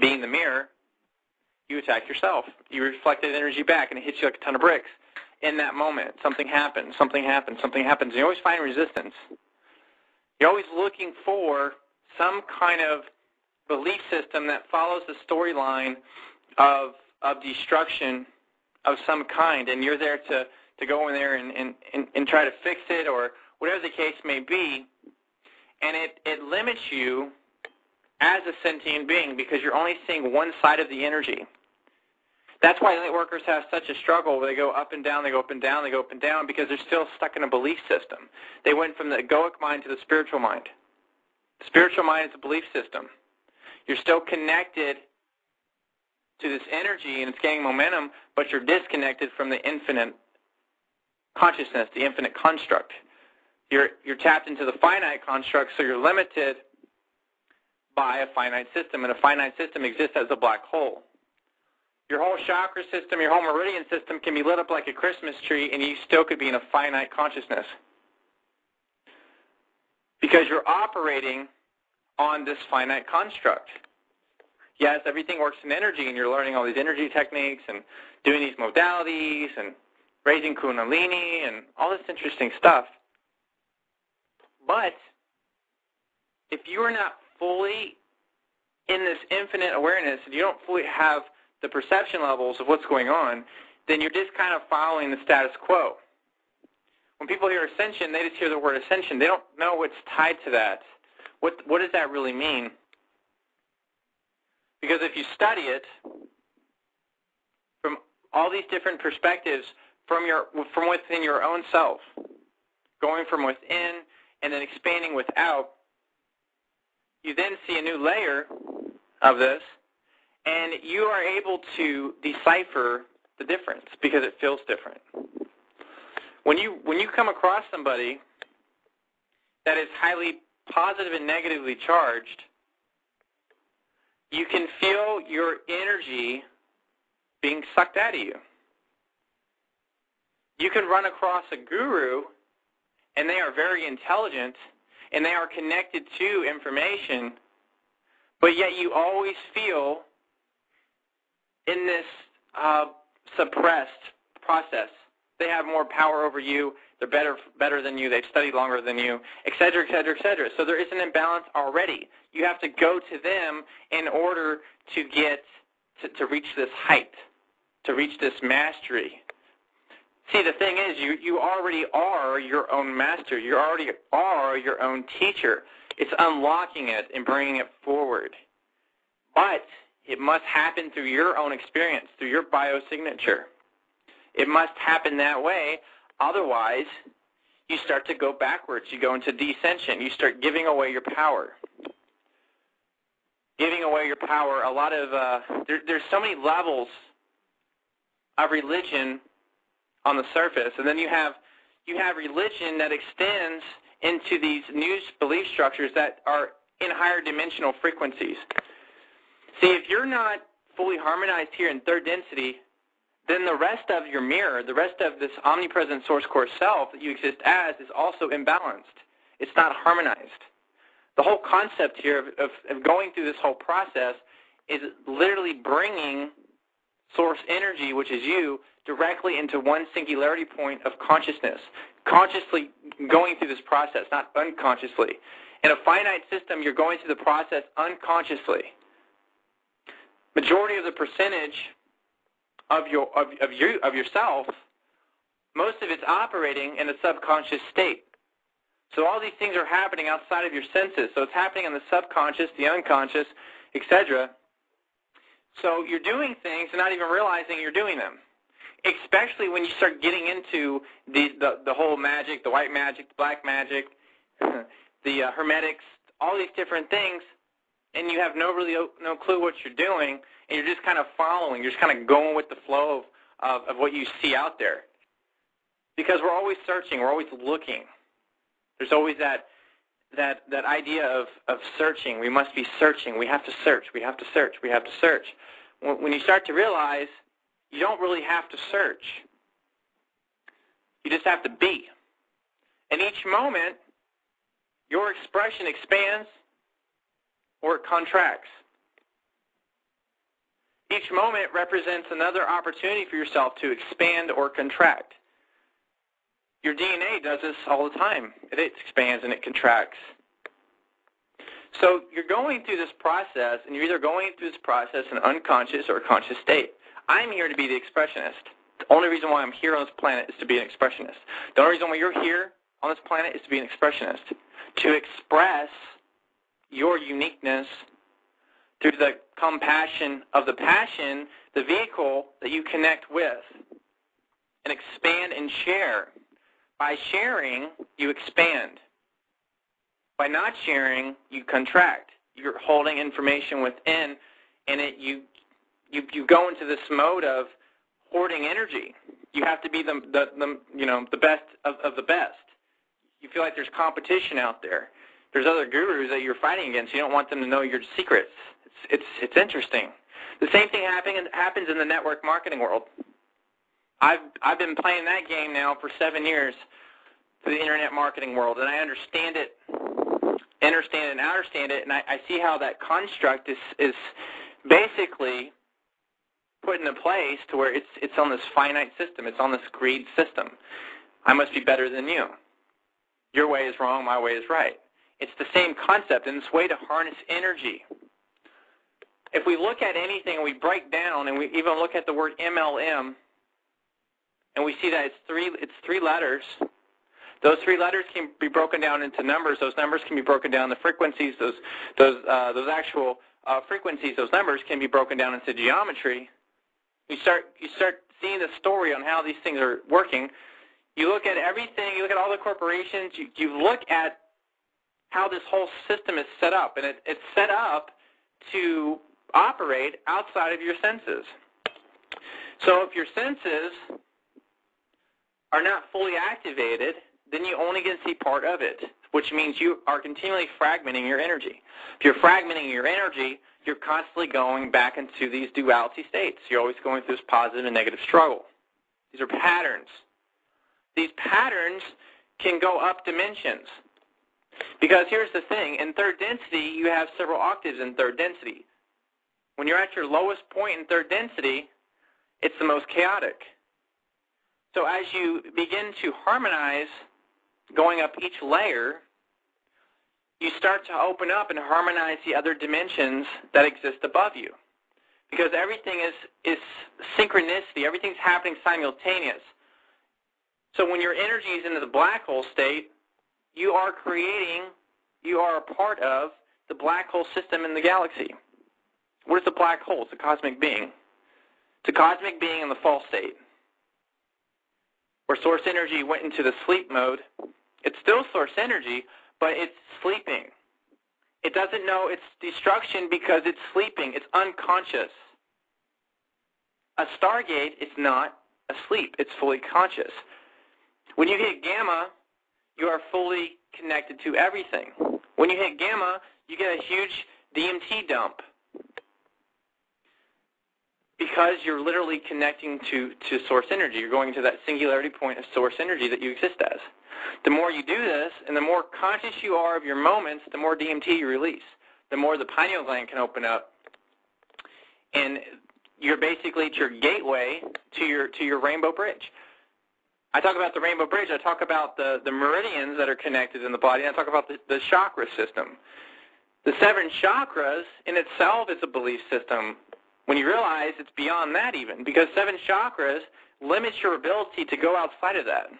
being the mirror, you attack yourself. You reflect that energy back, and it hits you like a ton of bricks. In that moment, something happens, something happens, something happens. And you always find resistance. You're always looking for some kind of belief system that follows the storyline of destruction of some kind, and you're there to go in there and try to fix it or whatever the case may be. And it limits you as a sentient being because you're only seeing one side of the energy. That's why light workers have such a struggle where they go up and down, they go up and down, they go up and down because they're still stuck in a belief system. They went from the egoic mind to the spiritual mind. The spiritual mind is a belief system. You're still connected to this energy and it's gaining momentum, but you're disconnected from the infinite consciousness, the infinite construct. You're tapped into the finite construct, so you're limited by a finite system, and a finite system exists as a black hole. Your whole chakra system, your whole meridian system can be lit up like a Christmas tree, and you still could be in a finite consciousness because you're operating on this finite construct. Yes, everything works in energy, and you're learning all these energy techniques and doing these modalities and raising kundalini and all this interesting stuff. But if you are not fully in this infinite awareness and you don't fully have the perception levels of what's going on, then you're just kind of following the status quo. When people hear ascension, they just hear the word ascension. They don't know what's tied to that. What does that really mean? Because if you study it from all these different perspectives, from within your own self, going from within and then expanding without, you then see a new layer of this, and you are able to decipher the difference because it feels different. When you come across somebody that is highly positive and negatively charged, you can feel your energy being sucked out of you. You can run across a guru, and they are very intelligent, and they are connected to information, but yet you always feel in this suppressed process. They have more power over you. They're better than you. They've studied longer than you, et cetera, et cetera, et cetera. So there is an imbalance already. You have to go to them in order to get to reach this height, to reach this mastery. See, the thing is, you already are your own master. You already are your own teacher. It's unlocking it and bringing it forward. But it must happen through your own experience, through your biosignature. It must happen that way. Otherwise, you start to go backwards. You go into descension. You start giving away your power. Giving away your power. A lot of there's so many levels of religion on the surface, and then you have religion that extends into these new belief structures that are in higher dimensional frequencies. See, if you're not fully harmonized here in third density, then the rest of your mirror, the rest of this omnipresent source core self that you exist as is also imbalanced. It's not harmonized. The whole concept here of going through this whole process is literally bringing source energy, which is you, directly into one singularity point of consciousness, consciously going through this process, not unconsciously. In a finite system, you're going through the process unconsciously. Majority of the percentage of yourself, most of it's operating in a subconscious state. So all these things are happening outside of your senses. So it's happening in the subconscious, the unconscious, etc. So you're doing things and not even realizing you're doing them. Especially when you start getting into the whole magic, the white magic, the black magic, the hermetics, all these different things, and you have no clue what you're doing, and you're just kind of following. You're just kind of going with the flow of what you see out there. Because we're always searching. We're always looking. There's always that idea of searching. We must be searching. We have to search. We have to search. We have to search. When you start to realize you don't really have to search. You just have to be. And each moment, your expression expands or it contracts. Each moment represents another opportunity for yourself to expand or contract. Your DNA does this all the time. It expands and it contracts. So you're going through this process, and you're either going through this process in unconscious or conscious state. I'm here to be the expressionist. The only reason why I'm here on this planet is to be an expressionist. The only reason why you're here on this planet is to be an expressionist, to express your uniqueness through the compassion of the passion, the vehicle that you connect with, and expand and share. By sharing, you expand. By not sharing, you contract. You're holding information within, and you go into this mode of hoarding energy. You have to be the best of the best. You feel like there's competition out there. There's other gurus that you're fighting against. You don't want them to know your secrets. It's interesting. The same thing happens in the network marketing world. I've been playing that game now for 7 years for the internet marketing world, and I understand it, and I see how that construct is basically put into place to where it's on this finite system. It's on this greed system. I must be better than you. Your way is wrong, my way is right. It's the same concept, and this way to harness energy. If we look at anything and we break down, and we even look at the word MLM, and we see that it's three letters. Those 3 letters can be broken down into numbers. Those numbers can be broken down into frequencies. Those actual frequencies, those numbers can be broken down into geometry. You start seeing the story on how these things are working. You look at everything. You look at all the corporations. You look at how this whole system is set up, and it's set up to operate outside of your senses. So if your senses are not fully activated, then you only get to see part of it, which means you are continually fragmenting your energy. If you're fragmenting your energy, you're constantly going back into these duality states. You're always going through this positive and negative struggle. These are patterns. These patterns can go up dimensions. Because here's the thing, in third density, you have several octaves in third density. When you're at your lowest point in third density, it's the most chaotic. So as you begin to harmonize, going up each layer, you start to open up and harmonize the other dimensions that exist above you. Because everything is synchronicity. Everything's happening simultaneous. So when your energy is in the black hole state, you are a part of the black hole system in the galaxy. What is the black hole? It's a cosmic being. It's a cosmic being in the false state, where source energy went into the sleep mode. It's still source energy, but it's sleeping. It doesn't know its destruction because it's sleeping. It's unconscious. A stargate is not asleep. It's fully conscious. When you hit gamma, you are fully connected to everything. When you hit gamma, you get a huge DMT dump because you're literally connecting to source energy. You're going to that singularity point of source energy that you exist as. The more you do this, and the more conscious you are of your moments, the more DMT you release. The more the pineal gland can open up. And you're basically at your gateway to your rainbow bridge. I talk about the rainbow bridge. I talk about the meridians that are connected in the body. I talk about the chakra system. The 7 chakras in itself is a belief system. When you realize it's beyond that even, because 7 chakras limits your ability to go outside of that.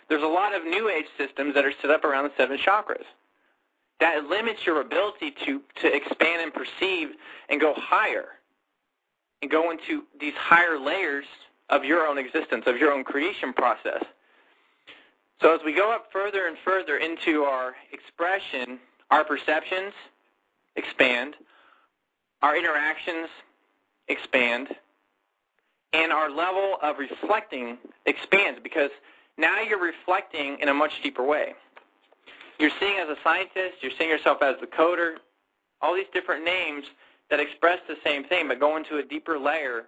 There's a lot of New Age systems that are set up around the 7 chakras. That limits your ability to expand and perceive and go higher and go into these higher layers of your own existence, of your own creation process. So as we go up further and further into our expression, our perceptions expand, our interactions expand, and our level of reflecting expands, because now you're reflecting in a much deeper way. You're seeing as a scientist, you're seeing yourself as the coder, all these different names that express the same thing, but go into a deeper layer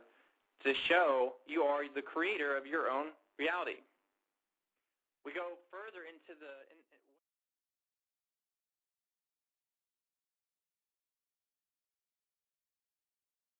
to show you are the creator of your own reality. We go further into the